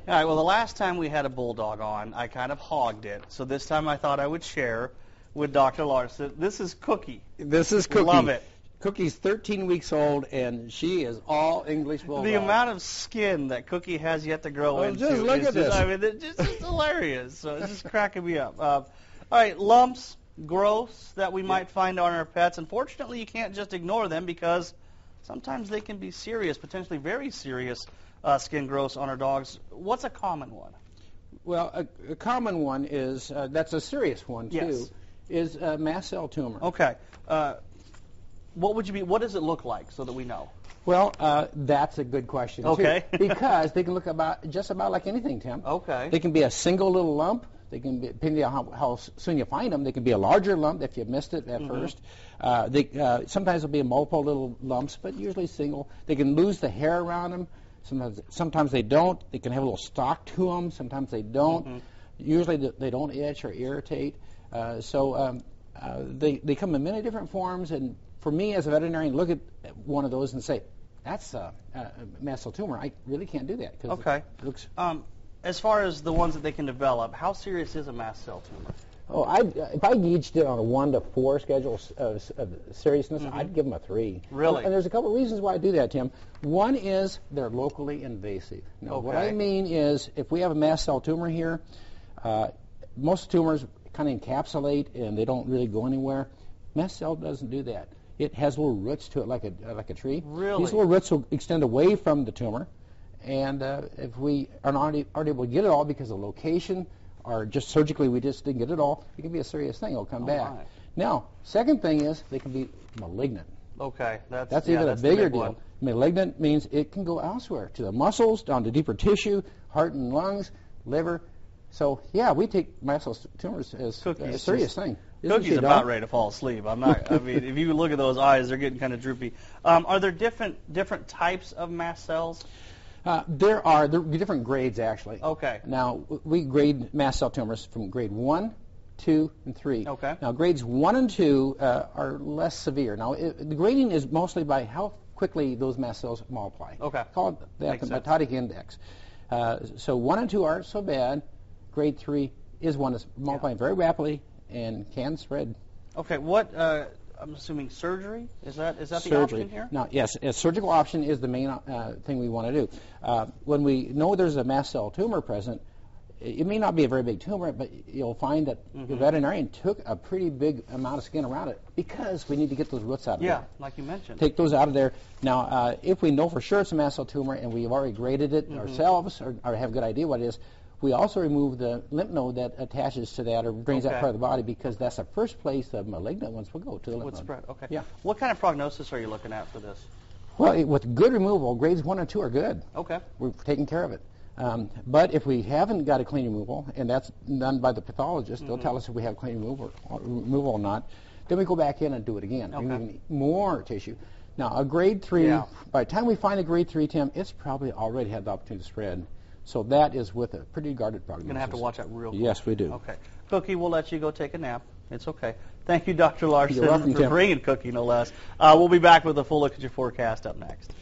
All right, well, the last time we had a Bulldog on, I kind of hogged it. So this time I thought I would share with Dr. Larson. This is Cooky. This is Cooky. Love it. Cooky's 13 weeks old, and she is all English Bulldog. The amount of skin that Cooky has yet to grow into. Just look at this. I mean, it's just hilarious. So it's just cracking me up. All right, lumps, growths that we might find on our pets. Unfortunately, you can't just ignore them because sometimes they can be serious, potentially very serious skin growths on our dogs. What's a common one? Well, a common one is, that's a serious one too, Yes. is a mast cell tumor. Okay. What does it look like so that we know? Well, that's a good question Okay. too, because they can look just about like anything, Tim. Okay. They can be a single little lump. They can be, depending on how soon you find them, they can be a larger lump if you missed it at first. Sometimes it'll be multiple little lumps, but usually single. They can lose the hair around them. Sometimes they don't. They can have a little stalk to them. Sometimes they don't. Usually they don't itch or irritate. They come in many different forms. And for me as a veterinarian, look at one of those and say, that's a mast cell tumor. I really can't do that. Okay. It looks. As far as the ones that they can develop, how serious is a mast cell tumor? Oh, if I gauged it on a 1 to 4 schedule of seriousness, I'd give them a 3. Really? And there's a couple of reasons why I do that, Tim. One is they're locally invasive. Now, what I mean is if we have a mast cell tumor here, most tumors kind of encapsulate and they don't really go anywhere. Mast cell doesn't do that. It has little roots to it like a tree. Really? These little roots will extend away from the tumor. And if we aren't able to get it all because of location or just surgically we just didn't get it all, it can be a serious thing. It'll come back. Right. Now, second thing is they can be malignant. Okay. That's even a bigger deal. One. Malignant means it can go elsewhere, to the muscles, down to deeper tissue, heart and lungs, liver. So, yeah, we take mast cell tumors as a serious thing. Cooky's about ready to fall asleep. I mean, if you look at those eyes, they're getting kind of droopy. Are there different types of mast cells? There are different grades, actually. Okay. Now, we grade mast cell tumors from grade 1, 2, and 3. Okay. Now, grades 1 and 2 are less severe. Now, the grading is mostly by how quickly those mast cells multiply. Okay. Called the mitotic index. So 1 and 2 aren't so bad. Grade 3 is one that's multiplying very rapidly and can spread. Okay. What? I'm assuming surgery? Is that Surgery. the option here? Now, yes, a surgical option is the main thing we want to do. When we know there's a mast cell tumor present, it may not be a very big tumor, but you'll find that the veterinarian took a pretty big amount of skin around it because we need to get those roots out of there. Yeah, like you mentioned. Take those out of there. Now, if we know for sure it's a mast cell tumor and we've already graded it ourselves or have a good idea what it is, we also remove the lymph node that attaches to that or drains that part of the body because that's the first place the malignant ones will go, to the lymph node. Spread. Okay. Yeah. What kind of prognosis are you looking at for this? Well, with good removal, grades 1 and 2 are good. Okay. We're taking care of it. But if we haven't got a clean removal, and that's done by the pathologist, they'll tell us if we have clean removal or not, then we go back in and do it again, removing more tissue. Now, a grade 3, by the time we find a grade 3, Tim, it's probably already had the opportunity to spread. So that is with a pretty guarded prognosis. You're going to have to watch that real quick. Yes, we do. Okay. Cooky, we'll let you go take a nap. It's okay. Thank you, Dr. Larson, You're welcome, for Tim. bringing Cooky, no less. We'll be back with a full look at your forecast up next.